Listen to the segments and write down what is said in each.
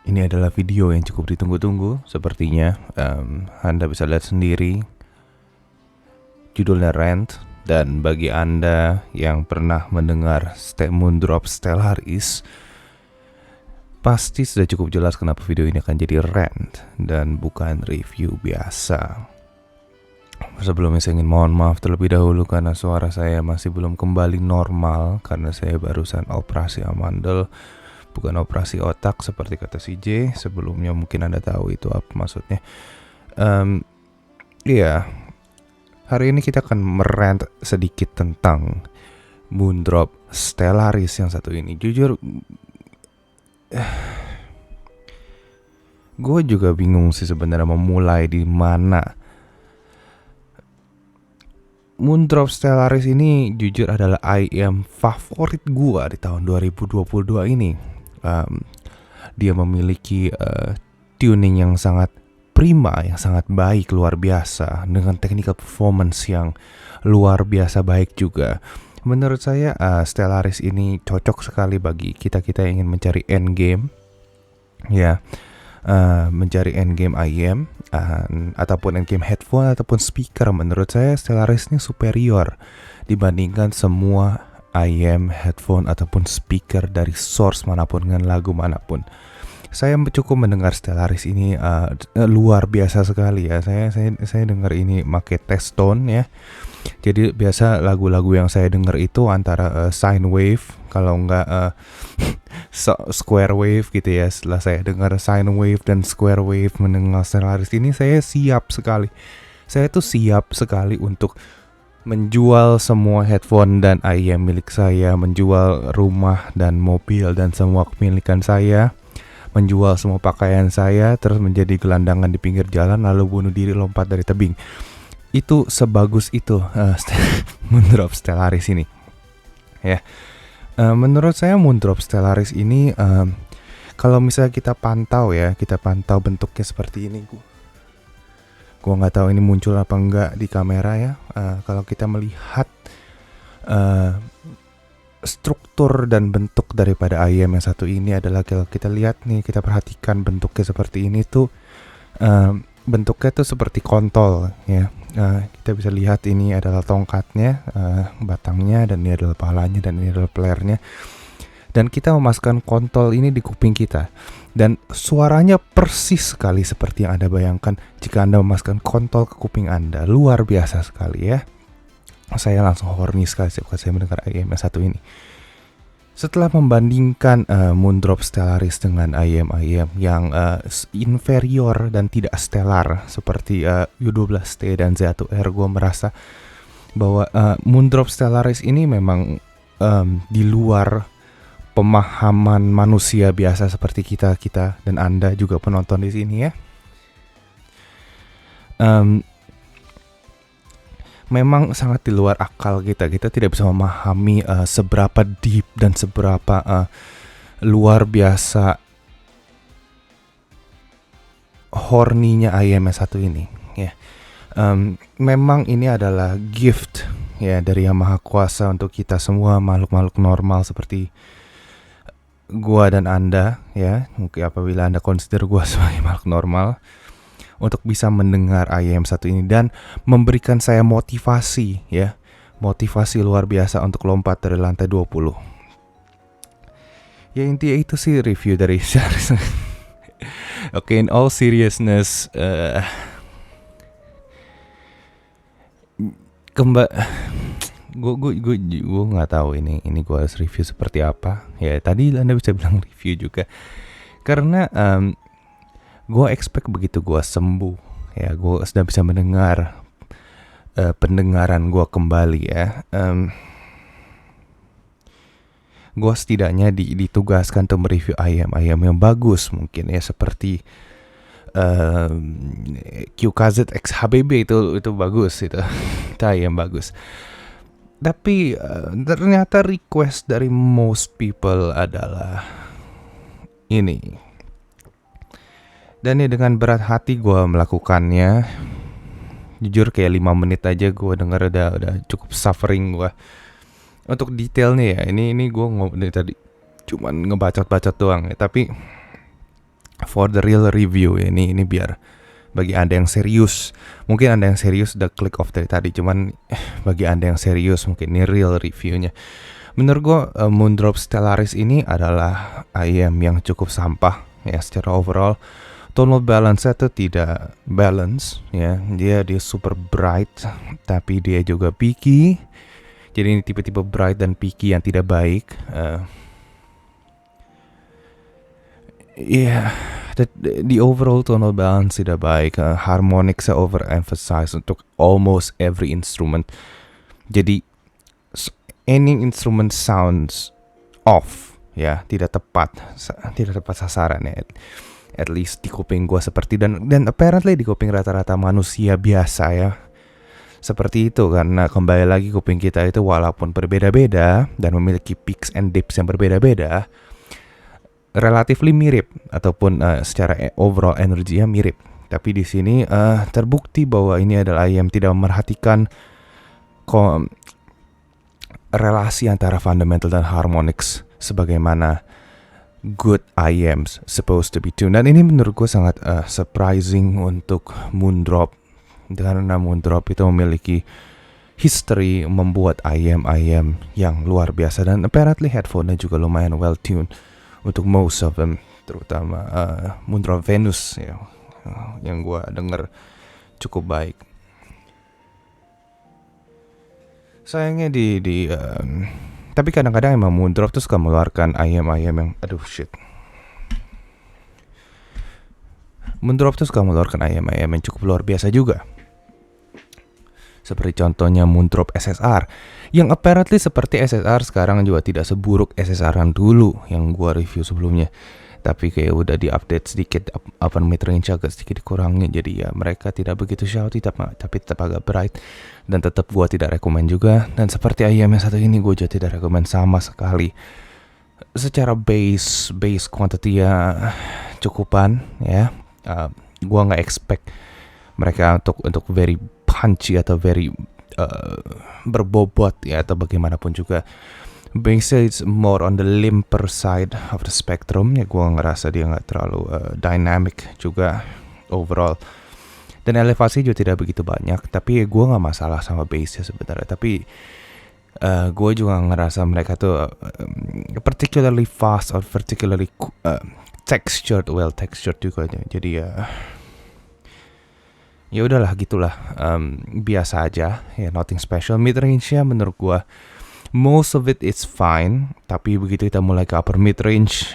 Ini adalah video yang cukup ditunggu-tunggu sepertinya. Anda bisa lihat sendiri judulnya Rent. Dan bagi Anda yang pernah mendengar Moondrop Stellaris, pasti sudah cukup jelas kenapa video ini akan jadi rant dan bukan review biasa. Sebelumnya saya ingin mohon maaf terlebih dahulu karena suara saya masih belum kembali normal karena saya barusan operasi amandel, bukan operasi otak seperti kata CJ. Sebelumnya mungkin Anda tahu itu apa maksudnya. Iya, hari ini kita akan merant sedikit tentang Moondrop Stellaris yang satu ini. Jujur, gue juga bingung sih sebenarnya memulai di mana. Moondrop Stellaris ini jujur adalah IM favorit gue di tahun 2022 ini. Dia memiliki tuning yang sangat prima, yang sangat baik, luar biasa, dengan technical performance yang luar biasa baik juga. Menurut saya Stellaris ini cocok sekali bagi kita-kita yang ingin mencari endgame, ya, mencari endgame IM ataupun endgame headphone ataupun speaker. Menurut saya Stellaris ini superior dibandingkan semua IM headphone ataupun speaker dari source manapun dengan lagu manapun. Saya cukup mendengar Stellaris ini luar biasa sekali ya. Saya dengar ini pakai test tone ya. Jadi biasa lagu-lagu yang saya dengar itu antara sine wave, kalau enggak square wave gitu ya. Setelah saya dengar sine wave dan square wave mendengar Stellaris ini, saya siap sekali. Saya tuh siap sekali untuk menjual semua headphone dan IM milik saya, menjual rumah dan mobil dan semua kepemilikan saya, menjual semua pakaian saya, terus menjadi gelandangan di pinggir jalan lalu bunuh diri lompat dari tebing. Itu sebagus itu Moondrop Stellaris ini ya. Menurut saya Moondrop Stellaris ini kalau misalnya kita pantau bentuknya seperti ini. Gua nggak tahu ini muncul apa enggak di kamera ya. Kalau kita melihat struktur dan bentuk daripada IM yang satu ini adalah, kalau kita lihat nih, kita perhatikan bentuknya seperti ini tuh, bentuknya tuh seperti kontol ya. Kita bisa lihat ini adalah tongkatnya, batangnya, dan ini adalah palanya, dan ini adalah pelernya. Dan kita memasukkan kontol ini di kuping kita, dan suaranya persis sekali seperti yang Anda bayangkan jika Anda memasukkan kontol ke kuping Anda. Luar biasa sekali ya. Saya langsung horny sekali saat saya mendengar IM satu ini. Setelah membandingkan Moondrop Stellaris dengan IM yang inferior dan tidak stellar seperti U12T dan Z1R, gue merasa bahwa Moondrop Stellaris ini memang di luar pemahaman manusia biasa seperti kita dan Anda juga penonton di sini ya. Memang sangat di luar akal kita tidak bisa memahami seberapa deep dan seberapa luar biasa horninya IM satu ini ya. Memang ini adalah gift ya dari Yang Maha Kuasa untuk kita semua makhluk-makhluk normal seperti gua dan Anda ya. Mungkin apabila Anda consider gua sebagai makhluk normal, untuk bisa mendengar IM satu ini dan memberikan saya motivasi ya. Motivasi luar biasa untuk lompat dari lantai 20. Ya intinya itu sih review dari series. Oke, in all seriousness, gue nggak tahu ini gue harus review seperti apa ya. Tadi Anda bisa bilang review juga karena gue expect begitu gue sembuh ya, gue sudah bisa mendengar pendengaran gue kembali ya. Gue setidaknya ditugaskan untuk mereview IM yang bagus mungkin ya, seperti QKZ X HBB itu bagus itu. Itu IM bagus. Tapi ternyata request dari most people adalah ini. Dan ya dengan berat hati gue melakukannya. Jujur kayak 5 menit aja gue denger udah cukup suffering gue. Untuk detailnya ya, ini gue tadi cuman ngebacot-bacot doang ya. Tapi For the real review ya, ini biar bagi Anda yang serius. Mungkin Anda yang serius udah click off dari tadi, cuman bagi Anda yang serius mungkin ini real reviewnya. Menurut gue Moondrop Stellaris ini adalah IM yang cukup sampah ya secara overall. Tonal balance-nya tuh tidak balance ya. Dia super bright tapi dia juga picky. Jadi ini tipe-tipe bright dan picky yang tidak baik. The overall tonal balance tidak baik. Harmonics overemphasize untuk almost every instrument. Jadi any instrument sounds off ya, tidak tepat sasaran ya. At least di kuping gue seperti dan apparently di kuping rata-rata manusia biasa ya. Seperti itu karena kembali lagi kuping kita itu walaupun berbeda-beda dan memiliki peaks and dips yang berbeda-beda, relatively mirip ataupun secara overall energinya mirip. Tapi di sini terbukti bahwa ini adalah yang tidak memerhatikan relasi antara fundamental dan harmonics sebagaimana good IMs supposed to be tuned. Dan ini menurut gue sangat surprising untuk Moondrop karena Moondrop itu memiliki history membuat IM yang luar biasa dan apparently headphone-nya juga lumayan well tuned untuk most of them, terutama Moondrop Venus ya, yang gue denger cukup baik. Sayangnya tapi kadang-kadang emang Moondrop tuh suka mengeluarkan IM yang Moondrop tuh suka mengeluarkan IM yang cukup luar biasa juga. Seperti contohnya Moondrop SSR yang apparently seperti SSR sekarang juga tidak seburuk SSR-an dulu yang gua review sebelumnya. Tapi kayak udah di-update sedikit, upper mid-range agak sedikit dikurangi. Jadi ya mereka tidak begitu shouty tapi tetap agak bright. Dan tetap gue tidak rekomen juga. Dan seperti IM yang satu ini gue juga tidak rekomen sama sekali. Secara bass quantity ya cukupan ya. Gue gak expect mereka untuk very punchy atau very berbobot ya atau bagaimanapun juga. Bassnya it's more on the limper side of the spectrum ya, gue ngerasa dia nggak terlalu dynamic juga overall dan elevasi juga tidak begitu banyak, tapi gue nggak masalah sama bassnya sebenarnya, tapi gue juga ngerasa mereka tuh particularly fast or particularly well textured juga, jadi ya udahlah gitulah, biasa aja ya, nothing special. Mid range nya menurut gue most of it is fine, tapi begitu kita mulai ke upper mid range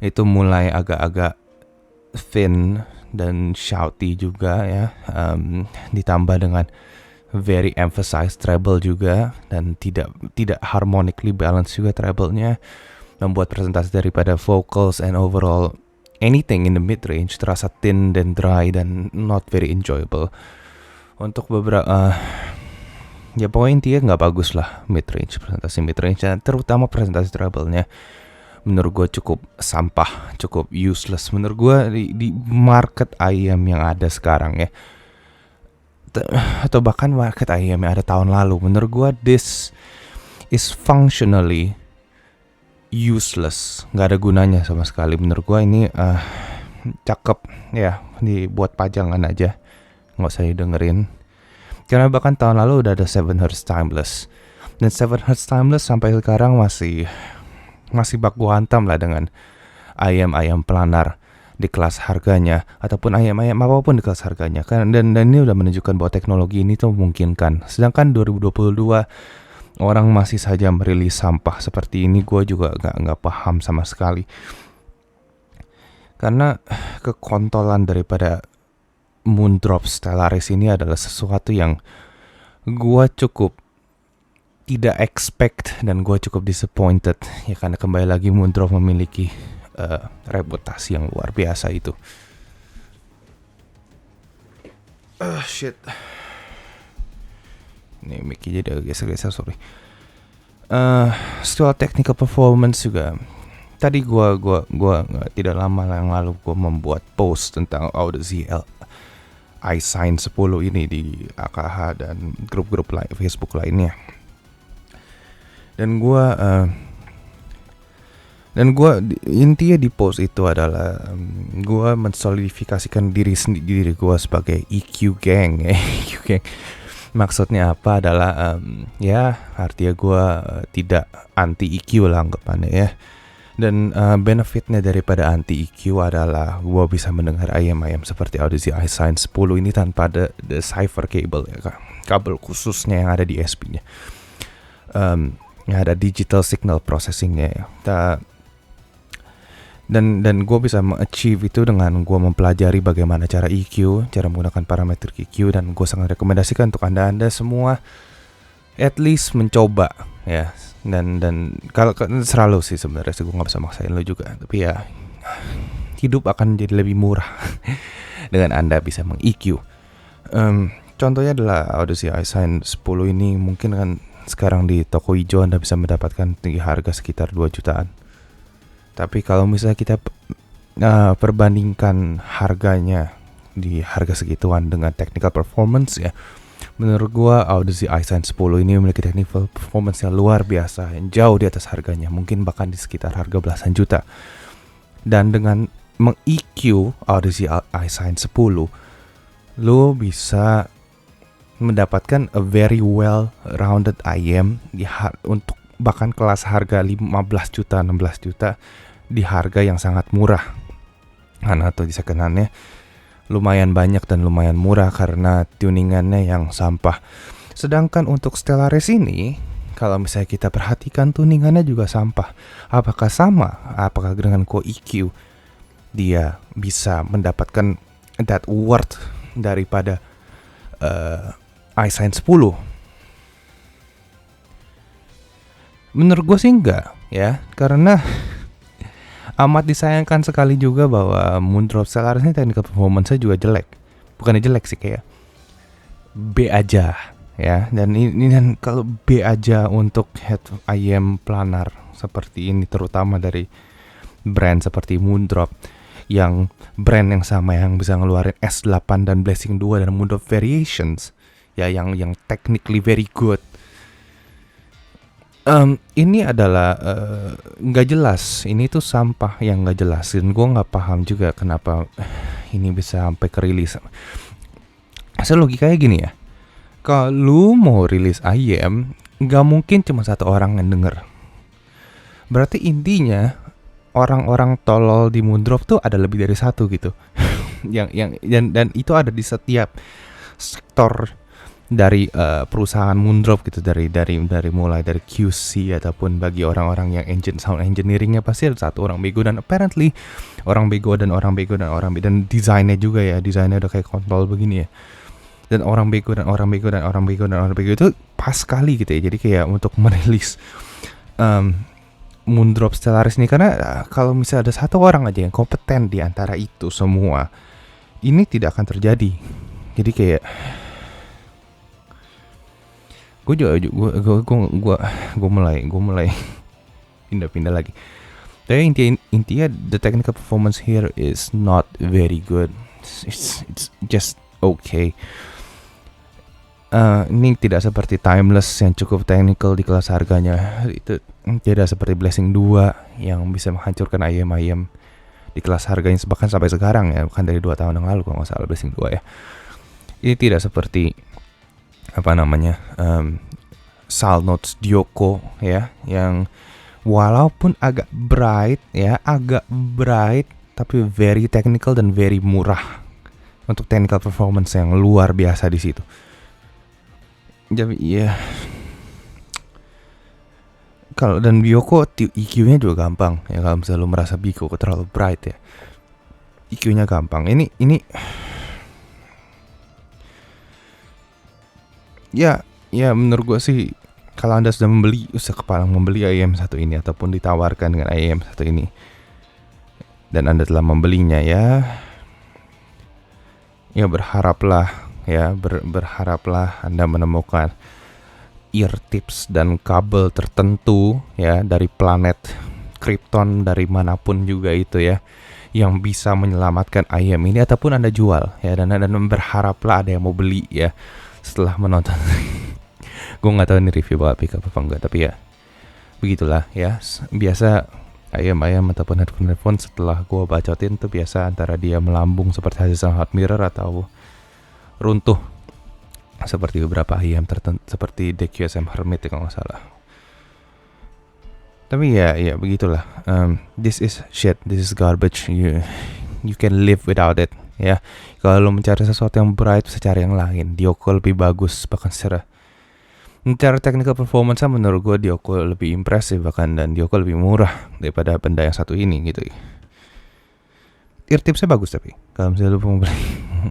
itu mulai agak-agak thin dan shouty juga ya, ditambah dengan very emphasized treble juga dan tidak harmonically balanced juga treble-nya, membuat presentasi daripada vocals and overall anything in the mid range terasa thin dan dry dan not very enjoyable. Untuk beberapa ya pokoknya intinya nggak bagus lah presentasi mid range, terutama presentasi treble-nya menurut gue cukup sampah, cukup useless menurut gue di market IM yang ada sekarang ya, atau bahkan market IM yang ada tahun lalu. Menurut gue this is functionally useless, nggak ada gunanya sama sekali. Menurut gue ini cakep ya, dibuat pajangan aja, nggak usah didengerin. Karena bahkan tahun lalu udah ada 7 Hertz Timeless. Dan 7 Hertz Timeless sampai sekarang masih baku hantam lah dengan IM planar di kelas harganya ataupun IM apapun di kelas harganya kan, dan ini udah menunjukkan bahwa teknologi ini tuh memungkinkan. Sedangkan 2022 orang masih saja merilis sampah seperti ini, gue juga nggak paham sama sekali. Karena kekontolan daripada Moondrop Stellaris ini adalah sesuatu yang gue cukup tidak expect dan gue cukup disappointed ya, karena kembali lagi Moondrop memiliki reputasi yang luar biasa itu. Shit. Nih mic-nya jadi geser-geser, sorry. Soal technical performance juga. Tadi gua tidak lama yang lalu gua membuat post tentang Audeze iSign 10 ini di AKH dan grup-grup lain Facebook lainnya. Dan gua Dan intinya di post itu adalah gue mensolidifikasikan diri gue sebagai EQ gang ya. EQ gang. Maksudnya apa adalah ya artinya gue tidak anti EQ lah anggapannya ya. Dan benefitnya daripada anti EQ adalah gue bisa mendengar ayam-ayam seperti Audeze iSign 10 ini tanpa the cipher cable ya, kabel khususnya yang ada di SP-nya. Yang ada digital signal processing-nya ya. Dan gue bisa achieve itu dengan gue mempelajari bagaimana cara EQ, cara menggunakan parameter EQ, dan gue sangat rekomendasikan untuk anda semua at least mencoba ya. Dan kalau selalu sih sebenarnya gue nggak bisa maksain lo juga, tapi ya hidup akan jadi lebih murah dengan anda bisa meng-EQ. Contohnya adalah Audeze iSign 10 ini mungkin kan sekarang di toko hijau anda bisa mendapatkan tinggi harga sekitar 2 jutaan. Tapi kalau misalnya kita perbandingkan harganya di harga segituan dengan technical performance ya, menurut gua Audeze iSign 10 ini memiliki technical performance yang luar biasa, yang jauh di atas harganya, mungkin bahkan di sekitar harga belasan juta. Dan dengan meng-EQ Audeze iSign 10, lo bisa mendapatkan a very well rounded IM untuk bahkan kelas harga 15 juta, 16 juta di harga yang sangat murah. Atau di second-handnya lumayan banyak dan lumayan murah karena tuningannya yang sampah. Sedangkan untuk Stellaris ini, kalau misalnya kita perhatikan tuningannya juga sampah. Apakah sama? Apakah dengan EQ dia bisa mendapatkan that worth daripada iSign 10? Menurut gue sih enggak ya, karena amat disayangkan sekali juga bahwa Moondrop Stellaris ini technical performance-nya juga jelek. Bukannya jelek sih, kayak B aja ya. Dan ini kan kalau B aja untuk head IM planar seperti ini, terutama dari brand seperti Moondrop, yang brand yang sama yang bisa ngeluarin S8 dan Blessing 2 dan Moondrop Variations ya, yang technically very good. Ini adalah nggak jelas. Ini tuh sampah yang nggak jelas. Dan gue nggak paham juga kenapa ini bisa sampai kerilis. Asal logikanya gini ya, kalau lu mau rilis IM, nggak mungkin cuma satu orang yang denger. Berarti intinya orang-orang tolol di Moondrop tuh ada lebih dari satu gitu. dan itu ada di setiap sektor dari perusahaan Moondrop gitu, dari mulai dari QC ataupun bagi orang-orang yang sound engineeringnya pasti ada satu orang bego, dan apparently orang bego dan desainnya juga ya, desainnya udah kayak kontrol begini ya, dan orang bego itu pas sekali gitu ya. Jadi kayak untuk merilis Moondrop Stellaris ini, karena kalau misalnya ada satu orang aja yang kompeten di antara itu semua, ini tidak akan terjadi. Jadi kayak gue mulai pindah lagi. Tapi intinya the technical performance here is not very good. It's just okay. Ini tidak seperti Timeless yang cukup technical di kelas harganya. Itu tidak seperti Blessing 2 yang bisa menghancurkan IM di kelas harganya bahkan sampai sekarang ya, bukan dari 2 tahun yang lalu kalau nggak salah Blessing 2 ya. Ini tidak seperti Salnotes Dyoko ya, yang walaupun agak bright tapi very technical dan very murah untuk technical performance yang luar biasa di situ. Jadi ya, kalau dan Dyoko EQ-nya juga gampang ya, kalau misalnya lu merasa Dyoko terlalu bright ya, EQ-nya gampang. Ini ya menurut gue sih, kalau anda sudah membeli IM satu ini ataupun ditawarkan dengan IM satu ini dan anda telah membelinya ya berharaplah anda menemukan ear tips dan kabel tertentu ya dari planet Krypton, dari manapun juga itu ya, yang bisa menyelamatkan IM ini ataupun anda jual ya, dan berharaplah ada yang mau beli ya setelah menonton. Gue nggak tahu ini review bakal pick up apa enggak, tapi ya begitulah ya. Biasa ayam ataupun headphone setelah gue bacotin tuh biasa antara dia melambung seperti hasil hot mirror atau runtuh seperti beberapa ayam tertentu seperti DQSM Hermit kalau nggak salah. Tapi ya begitulah. This is shit, this is garbage. You can live without it. Ya, kalau mencari sesuatu yang bright bisa cari yang lain. Dioko lebih bagus, bahkan secara technical performance menurut gue Dioko lebih impresif bahkan, dan Dioko lebih murah daripada benda yang satu ini gitu. Ear tipsnya bagus, tapi kalau misalnya lu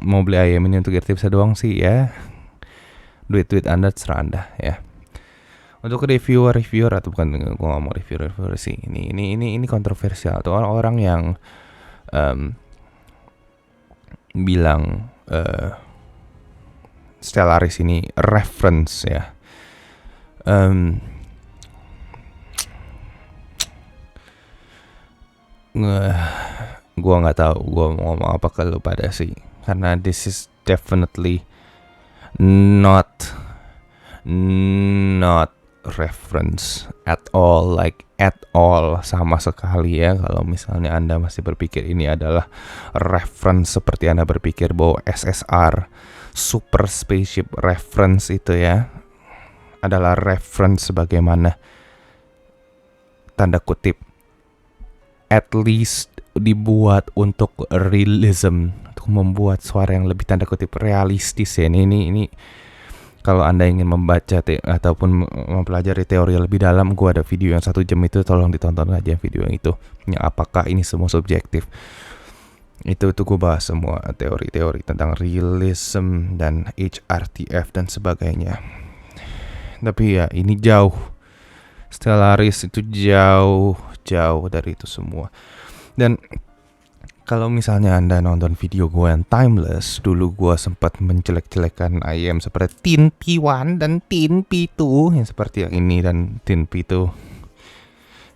mau beli ayam ini untuk ear tipsnya doang sih ya, duit Anda terserah Anda ya. Untuk reviewer atau bukan, gue nggak mau reviewer sih. Ini kontroversial. Tuh orang-orang yang bilang Stellaris ini reference ya. Gue nggak tahu gue mau ngomong apa ke lu pada sih, karena this is definitely not reference at all, sama sekali ya. Kalau misalnya Anda masih berpikir ini adalah reference seperti Anda berpikir bahwa SSR Super Spaceship Reference itu ya adalah reference sebagaimana tanda kutip at least dibuat untuk realism, untuk membuat suara yang lebih tanda kutip realistis ya. Ini kalau Anda ingin membaca ataupun mempelajari teori lebih dalam, gue ada video yang 1 jam itu, tolong ditonton aja video yang itu. Yang apakah ini semua subjektif? Itu gue bahas semua teori-teori tentang realism dan HRTF dan sebagainya. Tapi ya ini jauh. Stellaris itu jauh dari itu semua. Dan kalau misalnya Anda nonton video gue yang Timeless, dulu gue sempat menjelek-jelekan IM seperti Tin P1 dan Tin P2 yang seperti yang ini dan Tin P2.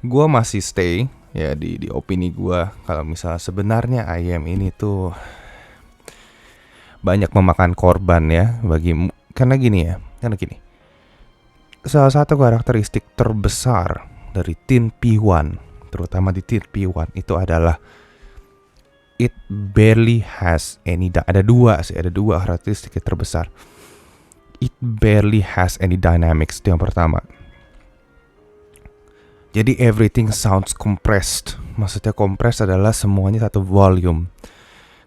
Gue masih stay ya di opini gue kalau misalnya sebenarnya IM ini tuh banyak memakan korban ya karena gini. Salah satu karakteristik terbesar dari Tin P1, terutama di Tin P1 itu adalah it barely has any ada dua karakteristik yang terbesar. It barely has any dynamics, itu yang pertama. Jadi everything sounds compressed. Maksudnya compressed adalah semuanya satu volume.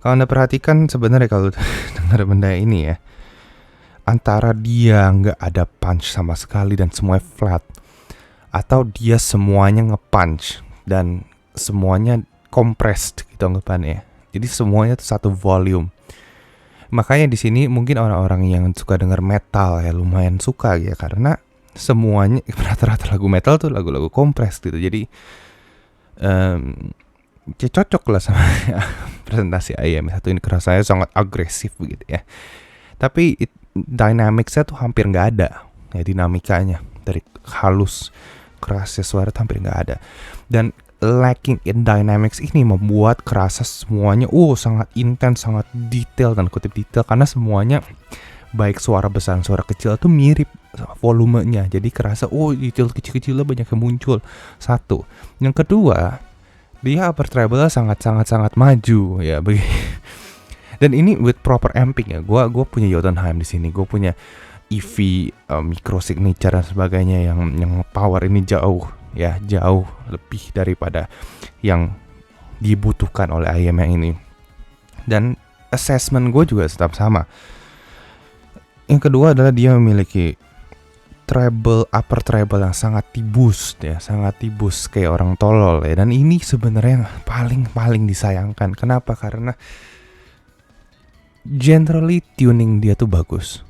Kalau Anda perhatikan sebenarnya kalau dengar benda ini ya, antara dia nggak ada punch sama sekali dan semuanya flat, atau dia semuanya nge-punch dan semuanya compressed gitu anggapannya. Jadi semuanya itu satu volume. Makanya di sini mungkin orang-orang yang suka denger metal ya lumayan suka ya, karena semuanya rata-rata lagu metal tuh lagu-lagu compressed gitu. Jadi cocok lah sama presentasi IM satu ini, kerasanya sangat agresif begitu ya. Tapi dynamics-nya tuh hampir nggak ada ya, dinamikanya dari halus kerasnya suara tuh hampir nggak ada. Dan lacking in dynamics ini membuat kerasa semuanya sangat intens, sangat detail dan kutip detail, karena semuanya baik suara besar suara kecil itu mirip volumenya. Jadi kerasa detail kecil-kecilnya banyak yang muncul. Satu. Yang kedua, dia upper treble sangat maju ya. Dan ini with proper amping ya. Gua punya Jotunheim di sini. Gue punya EV micro signature dan sebagainya yang power ini jauh lebih daripada yang dibutuhkan oleh IM yang ini. Dan assessment gue juga tetap sama. Yang kedua adalah dia memiliki upper treble yang sangat tibus kayak orang tolol ya. Dan ini sebenarnya yang paling disayangkan. Kenapa? Karena generally tuning dia tuh bagus,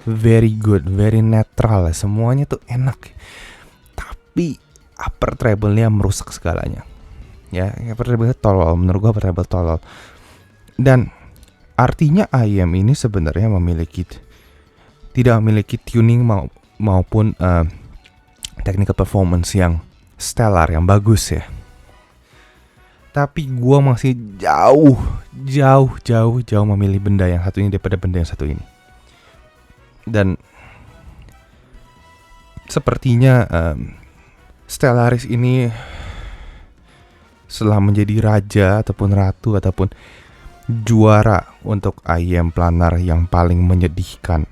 very good, very netral ya. Semuanya tuh enak. Tapi upper treble-nya merusak segalanya. Ya, upper treble-nya tolol. Menurut gua upper treble tolol. Dan artinya IM ini sebenarnya tidak memiliki tuning maupun technical performance yang stellar, yang bagus ya. Tapi gua masih jauh memilih benda yang satu ini daripada benda yang satu ini. Dan sepertinya Stellaris ini setelah menjadi raja ataupun ratu ataupun juara untuk IM planar yang paling menyedihkan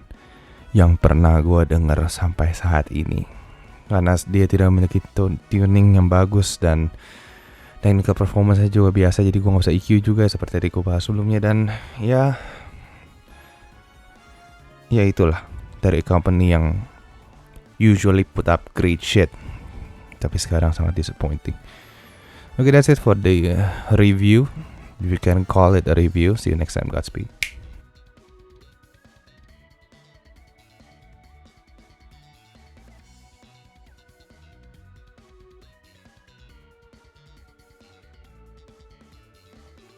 yang pernah gue dengar sampai saat ini. Karena dia tidak memiliki tuning yang bagus dan technical performance juga biasa, jadi gue gak bisa EQ juga seperti tadi gue bahas sebelumnya. Dan ya itulah dari company yang usually put up great shit, tapi sekarang sangat disappointing. Okay, that's it for the review. If you can call it a review. See you next time. Godspeed.